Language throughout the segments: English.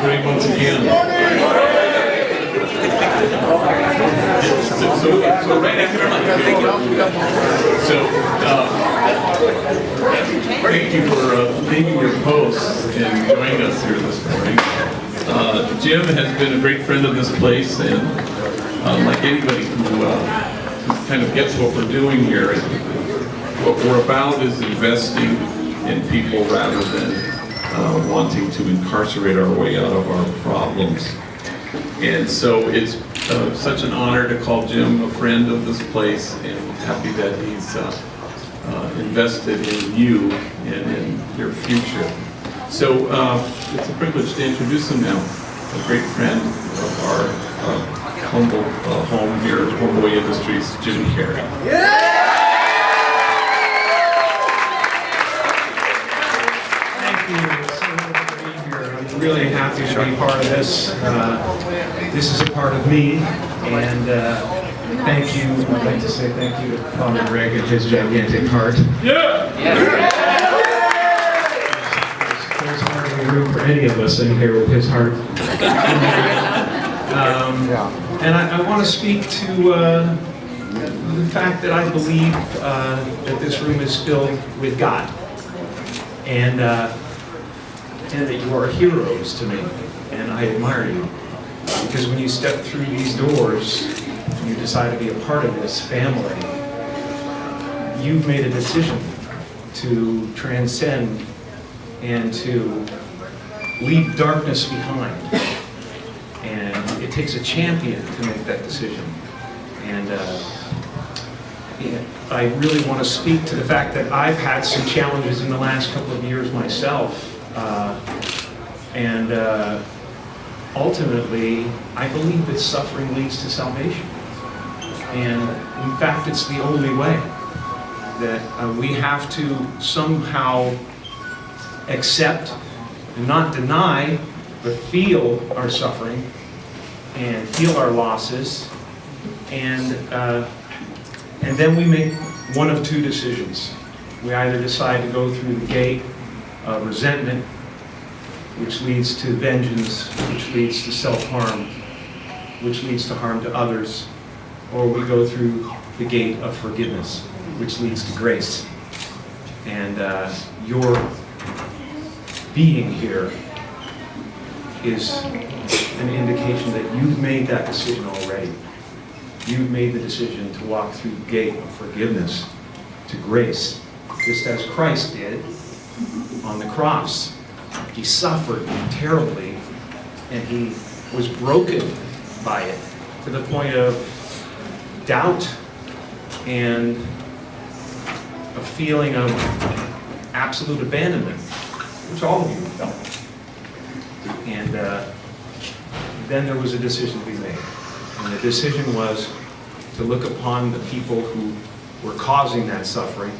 everybody once again. So right after thank you for leaving your posts and joining us here this morning. Jim has been a great friend of this place, and like anybody who kind of gets what we're doing here, what we're about is investing in people rather than wanting to incarcerate our way out of our problems. And so it's such an honor to call Jim a friend of this place, and happy that he's invested in you and in your future. So it's a privilege to introduce him now, a great friend of our humble home here at Homeboy Industries, Jim Carrey. Yeah! I'm really happy to be part of this. This is a part of me, and thank you. I'd like to say thank you to Father Greg and his gigantic heart. Yeah! There's hardly room for any of us in here with his heart. And I want to speak to the fact that I believe that this room is filled with God, and that you are heroes to me, and I admire you. Because when you step through these doors, and you decide to be a part of this family, you've made a decision to transcend and to leave darkness behind. And it takes a champion to make that decision. And I really want to speak to the fact that I've had some challenges in the last couple of years myself. Ultimately, I believe that suffering leads to salvation. And in fact, it's the only way. That we have to somehow accept and not deny, but feel our suffering and feel our losses. And then we make one of two decisions. We either decide to go through the gate of resentment, which leads to vengeance, which leads to self-harm, which leads to harm to others, or we go through the gate of forgiveness, which leads to grace. And your being here is an indication that you've made that decision already. You've made the decision to walk through the gate of forgiveness to grace, just as Christ did on the cross. He suffered terribly, and he was broken by it to the point of doubt and a feeling of absolute abandonment, which all of you felt. And then there was a decision to be made. And the decision was to look upon the people who were causing that suffering,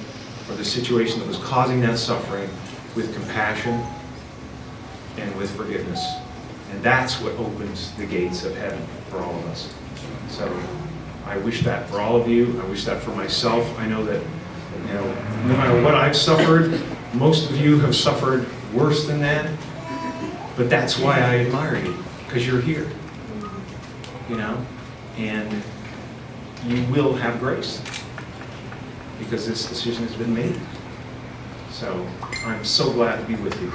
or the situation that was causing that suffering, with compassion and with forgiveness. And that's what opens the gates of heaven for all of us. So I wish that for all of you. I wish that for myself. I know that, no matter what I've suffered, most of you have suffered worse than that. But that's why I admire you, because you're here. And you will have grace, because this decision has been made. So I'm so glad to be with you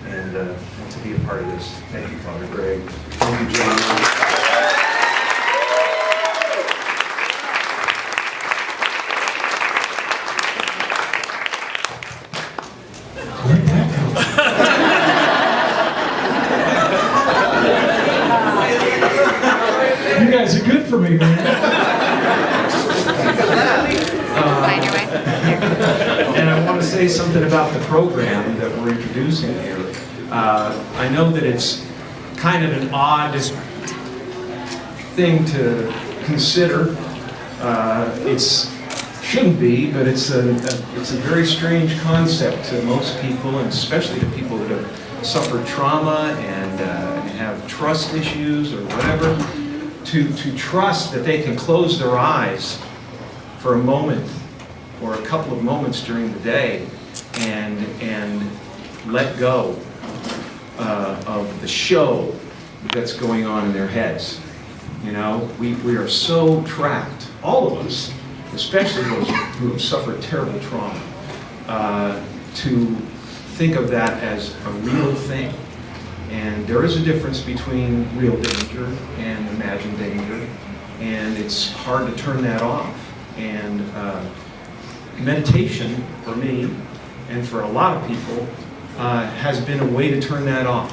and to be a part of this. Thank you, Father Greg. Thank you, John. You guys are good for me, man. And I want to say something about the program that we're introducing here. I know that it's kind of an odd thing to consider. It shouldn't be, but it's a very strange concept to most people, and especially to people that have suffered trauma and have trust issues or whatever. To trust that they can close their eyes for a moment or a couple of moments during the day and let go of the show that's going on in their heads. You know, we are so trapped, all of us, especially those who have suffered terrible trauma, to think of that as a real thing. And there is a difference between real danger and imagined danger, and it's hard to turn that off. And meditation, for me, and for a lot of people, has been a way to turn that off,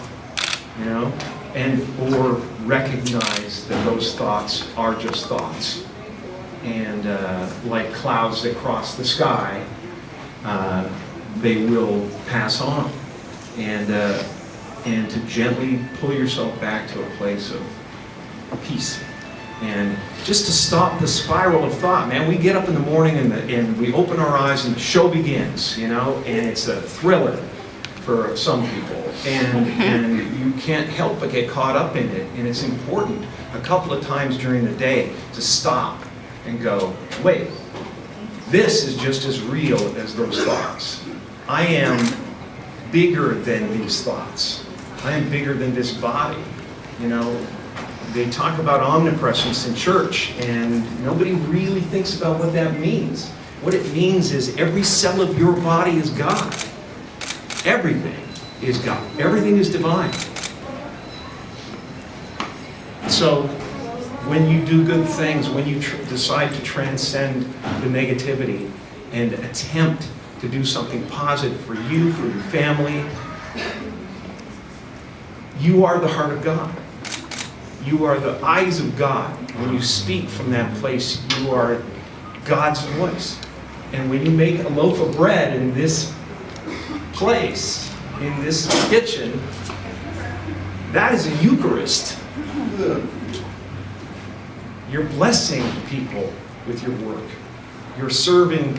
you know, and or recognize that those thoughts are just thoughts. And like clouds that cross the sky, they will pass on. And to gently pull yourself back to a place of peace. And just to stop the spiral of thought, man. We get up in the morning and we open our eyes and the show begins, you know, and it's a thriller for some people. And you can't help but get caught up in it. And it's important a couple of times during the day to stop and go, wait, this is just as real as those thoughts. I am bigger than these thoughts. I am bigger than this body. You know, they talk about omnipresence in church, and nobody really thinks about what that means. What it means is every cell of your body is God. Everything is God. Everything is divine. So when you do good things, when you decide to transcend the negativity and attempt to do something positive for you, for your family, you are the heart of God. You are the eyes of God. When you speak from that place, you are God's voice. And when you make a loaf of bread in this place, in this kitchen, that is a Eucharist. You're blessing people with your work. You're serving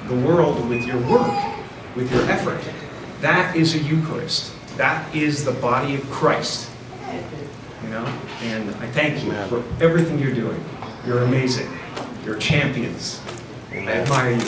the world with your work, with your effort. That is a Eucharist. That is the body of Christ. You know? And I thank you for everything you're doing. You're amazing. You're champions. I admire you.